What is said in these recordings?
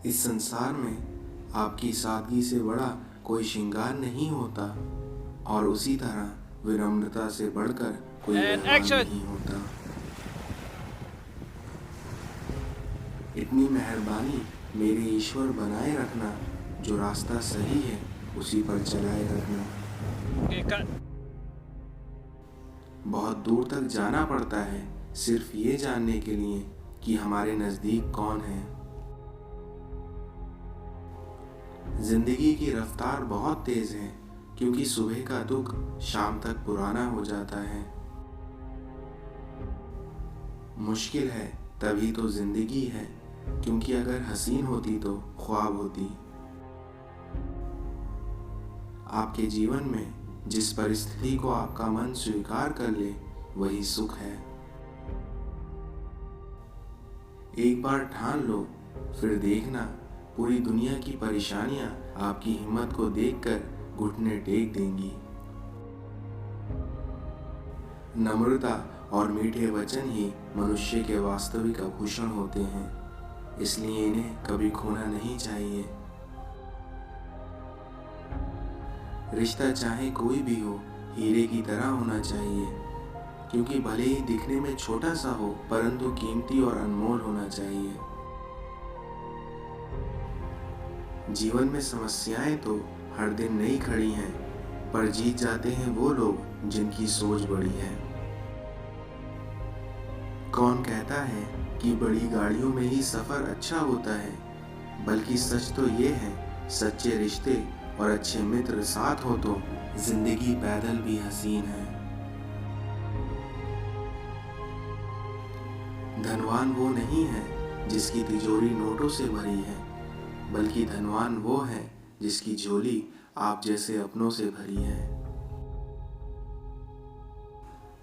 इस संसार में आपकी सादगी से बड़ा कोई श्रृंगार नहीं होता और उसी तरह विनम्रता से बढ़कर कोई And व्यवहार action! नहीं होता। इतनी मेहरबानी मेरे ईश्वर बनाए रखना, जो रास्ता सही है उसी पर चलाए रखना। Okay, cut. बहुत दूर तक जाना पड़ता है सिर्फ ये जानने के लिए कि हमारे नज़दीक कौन है। जिंदगी की रफ्तार बहुत तेज है, क्योंकि सुबह का दुख शाम तक पुराना हो जाता है। मुश्किल है तभी तो जिंदगी है, क्योंकि अगर हसीन होती तो ख्वाब होती। आपके जीवन में जिस परिस्थिति को आपका मन स्वीकार कर ले, वही सुख है। एक बार ठान लो, फिर देखना पूरी दुनिया की परेशानियां आपकी हिम्मत को देखकर घुटने टेक देंगी। नम्रता और मीठे वचन ही मनुष्य के वास्तविक आभूषण होते हैं, इसलिए इन्हें कभी खोना नहीं चाहिए। रिश्ता चाहे कोई भी हो, हीरे की तरह होना चाहिए, क्योंकि भले ही दिखने में छोटा सा हो, परंतु कीमती और अनमोल होना चाहिए। जीवन में समस्याएं तो हर दिन नई खड़ी हैं, पर जीत जाते हैं वो लोग जिनकी सोच बड़ी है। कौन कहता है कि बड़ी गाड़ियों में ही सफर अच्छा होता है, बल्कि सच तो ये है, सच्चे रिश्ते और अच्छे मित्र साथ हो तो जिंदगी पैदल भी हसीन है। धनवान वो नहीं है जिसकी तिजोरी नोटों से भरी है, बल्कि धनवान वो है जिसकी झोली आप जैसे अपनों से भरी है।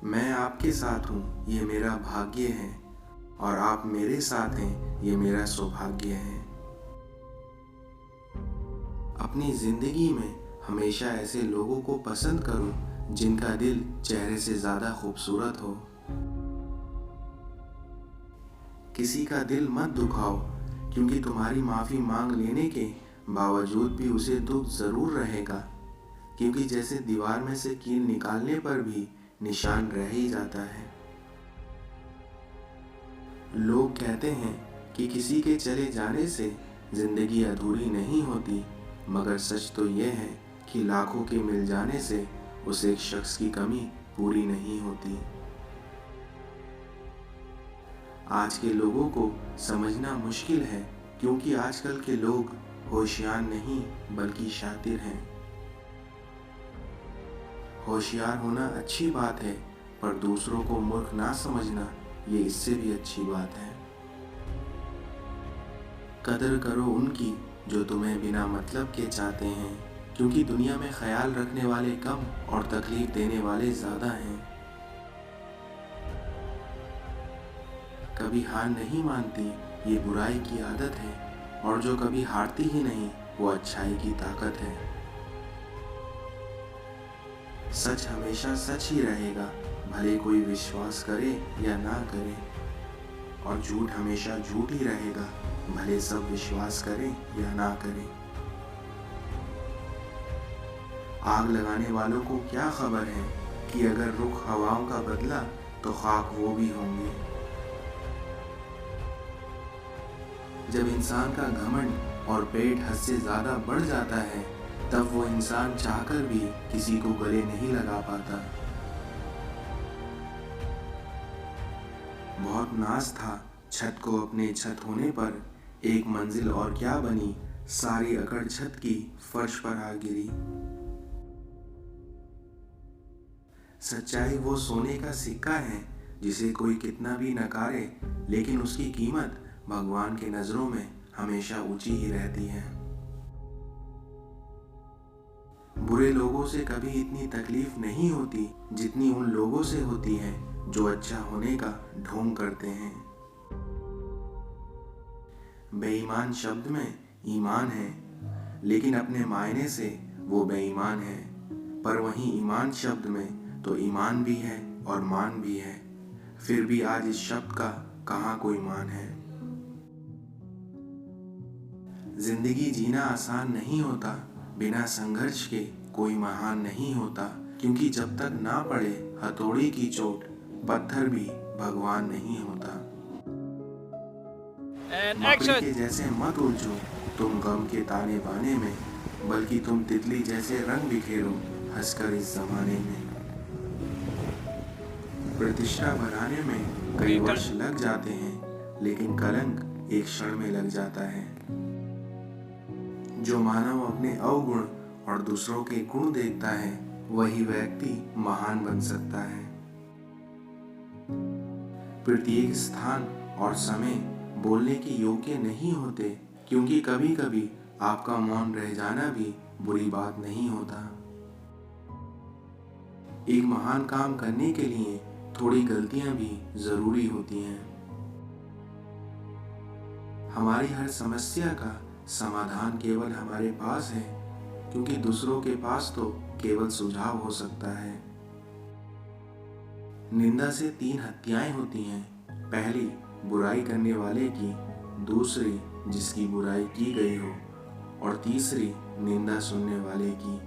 मैं आपके साथ हूँ, ये मेरा भाग्य है, और आप मेरे साथ हैं, ये मेरा सौभाग्य है। अपनी जिंदगी में हमेशा ऐसे लोगों को पसंद करो जिनका दिल चेहरे से ज्यादा खूबसूरत हो। किसी का दिल मत दुखाओ, क्योंकि तुम्हारी माफी मांग लेने के बावजूद भी उसे दुख जरूर रहेगा, क्योंकि जैसे दीवार में से कील निकालने पर भी निशान रह ही जाता है। लोग कहते हैं कि किसी के चले जाने से जिंदगी अधूरी नहीं होती, मगर सच तो यह है कि लाखों के मिल जाने से उस एक शख्स की कमी पूरी नहीं होती। आज के लोगों को समझना मुश्किल है, क्योंकि आजकल के लोग होशियार नहीं बल्कि शातिर हैं। होशियार होना अच्छी बात है, पर दूसरों को मूर्ख ना समझना ये इससे भी अच्छी बात है। कदर करो उनकी जो तुम्हें बिना मतलब के चाहते हैं, क्योंकि दुनिया में ख्याल रखने वाले कम और तकलीफ देने वाले ज्यादा हैं। कभी हार नहीं मानती ये बुराई की आदत है, और जो कभी हारती ही नहीं वो अच्छाई की ताकत है। सच हमेशा सच ही रहेगा, भले कोई विश्वास करे या ना करे, और झूठ हमेशा झूठ ही रहेगा, भले सब विश्वास करें या ना करें। आग लगाने वालों को क्या खबर है कि अगर रुख हवाओं का बदला तो खाक वो भी होंगे। जब इंसान का घमंड और पेट हद से ज्यादा बढ़ जाता है, तब वो इंसान चाहकर भी किसी को गले नहीं लगा पाता। बहुत नाज था छत को अपने छत होने पर, एक मंजिल और क्या बनी, सारी अकड़ छत की फर्श पर आ गिरी। सच्चाई वो सोने का सिक्का है जिसे कोई कितना भी नकारे, लेकिन उसकी कीमत भगवान के नजरों में हमेशा ऊंची ही रहती है। बुरे लोगों से कभी इतनी तकलीफ नहीं होती जितनी उन लोगों से होती है जो अच्छा होने का ढोंग करते हैं। बेईमान शब्द में ईमान है, लेकिन अपने मायने से वो बेईमान है, पर वहीं ईमान शब्द में तो ईमान भी है और मान भी है, फिर भी आज इस शब्द का कहाँ कोई मान है। जिंदगी जीना आसान नहीं होता, बिना संघर्ष के कोई महान नहीं होता, क्योंकि जब तक ना पड़े हथौड़ी की चोट, पत्थर भी भगवान नहीं होता। मकड़ी के जैसे मत उलझो तुम गम के ताने बाने में, बल्कि तुम तितली जैसे रंग बिखेरो हंसकर इस जमाने में। प्रतिष्ठा बनाने में कई वर्ष लग जाते हैं, लेकिन कलंक एक क्षण में लग जाता है। जो मानव अपने अवगुण और दूसरों के गुण देखता है, वही व्यक्ति महान बन सकता है। प्रत्येक स्थान और समय बोलने के योग्य नहीं होते, क्योंकि कभी कभी आपका मौन रह जाना भी बुरी बात नहीं होता। एक महान काम करने के लिए थोड़ी गलतियां भी जरूरी होती हैं। हमारी हर समस्या का समाधान केवल हमारे पास है, क्योंकि दूसरों के पास तो केवल सुझाव हो सकता है। निंदा से 3 हत्याएं होती हैं। पहली बुराई करने वाले की, दूसरी जिसकी बुराई की गई हो, और तीसरी निंदा सुनने वाले की।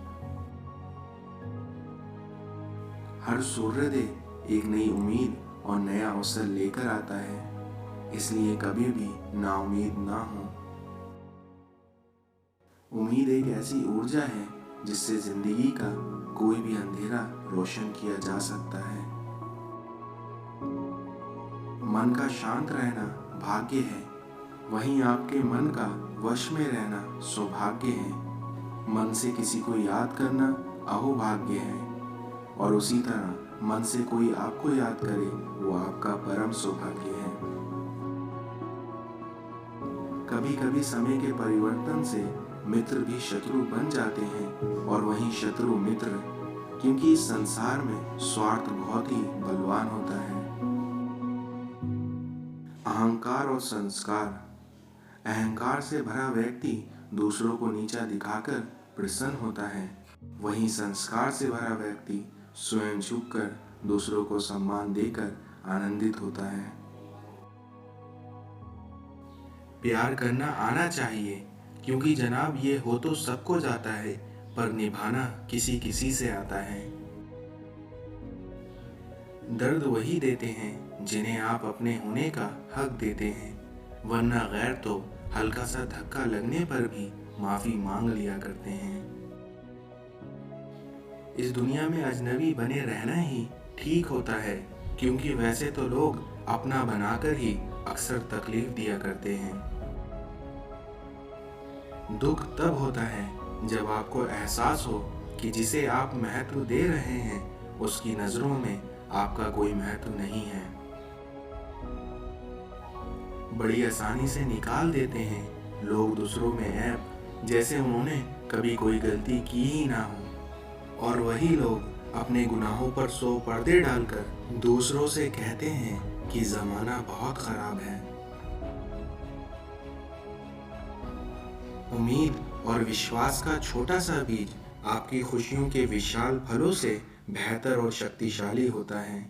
हर सूर्योदय एक नई उम्मीद और नया अवसर लेकर आता है, इसलिए कभी भी नाउम्मीद ना हो। उम्मीद एक ऐसी ऊर्जा है जिससे जिंदगी का कोई भी अंधेरा रोशन किया जा सकता है। मन का शांत रहना भाग्य है, वहीं आपके मन का वश में रहना सौभाग्य है। मन से किसी को याद करना अहोभाग्य है, और उसी तरह मन से कोई आपको याद करे वो आपका परम सौभाग्य है। कभी कभी समय के परिवर्तन से मित्र भी शत्रु बन जाते हैं, और वहीं शत्रु मित्र, क्योंकि इस संसार में स्वार्थ बहुत ही बलवान होता है। अहंकार और संस्कार। अहंकार से भरा व्यक्ति दूसरों को नीचा दिखाकर प्रसन्न होता है, वहीं संस्कार से भरा व्यक्ति स्वयं झुककर दूसरों को सम्मान देकर आनंदित होता है। प्यार करना आना चाहिए, क्योंकि जनाब ये हो तो सबको जाता है, पर निभाना किसी किसी से आता है। दर्द वही देते हैं जिन्हें आप अपने होने का हक देते हैं, वरना गैर तो हल्का सा धक्का लगने पर भी माफी मांग लिया करते हैं। इस दुनिया में अजनबी बने रहना ही ठीक होता है, क्योंकि वैसे तो लोग अपना बनाकर ही अक्सर तकलीफ दिया करते हैं। दुख तब होता है जब आपको एहसास हो कि जिसे आप महत्व दे रहे हैं उसकी नजरों में आपका कोई महत्व नहीं है। बड़ी आसानी से निकाल देते हैं लोग दूसरों में ऐब, जैसे उन्होंने कभी कोई गलती की ही ना हो, और वही लोग अपने गुनाहों पर 100 पर्दे डालकर दूसरों से कहते हैं कि जमाना बहुत खराब है। उम्मीद और विश्वास का छोटा सा बीज आपकी खुशियों के विशाल फलों से बेहतर और शक्तिशाली होता है।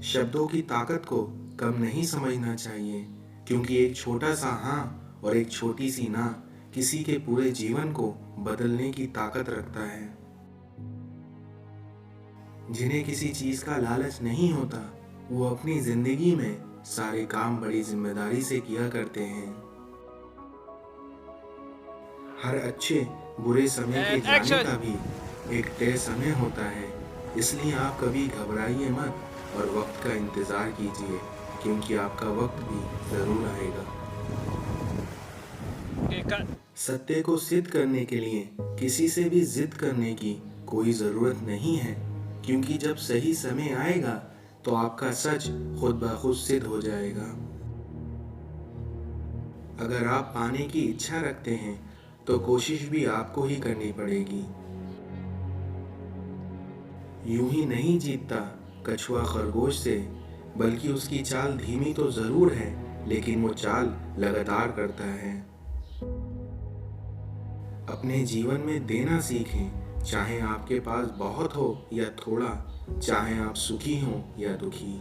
शब्दों की ताकत को कम नहीं समझना चाहिए, क्योंकि एक छोटा सा हाँ और एक छोटी सी ना किसी के पूरे जीवन को बदलने की ताकत रखता है। जिन्हें किसी चीज का लालच नहीं होता, वो अपनी जिंदगी में सारे काम बड़ी जिम्मेदारी से किया करते हैं। हर अच्छे बुरे समय के जाने का भी एक तय समय होता है, इसलिए आप कभी घबराइए मत और वक्त का इंतजार कीजिए, क्योंकि आपका वक्त भी जरूर आएगा। सत्य को सिद्ध करने के लिए किसी से भी जिद करने की कोई जरूरत नहीं है, क्योंकि जब सही समय आएगा तो आपका सच खुद ब खुद सिद्ध हो जाएगा। अगर आप पाने की इच्छा रखते हैं तो कोशिश भी आपको ही करनी पड़ेगी। यूं ही नहीं जीतता कछुआ खरगोश से, बल्कि उसकी चाल धीमी तो जरूर है, लेकिन वो चाल लगातार करता है। अपने जीवन में देना सीखें, चाहे आपके पास बहुत हो या थोड़ा, चाहे आप सुखी हो या दुखी।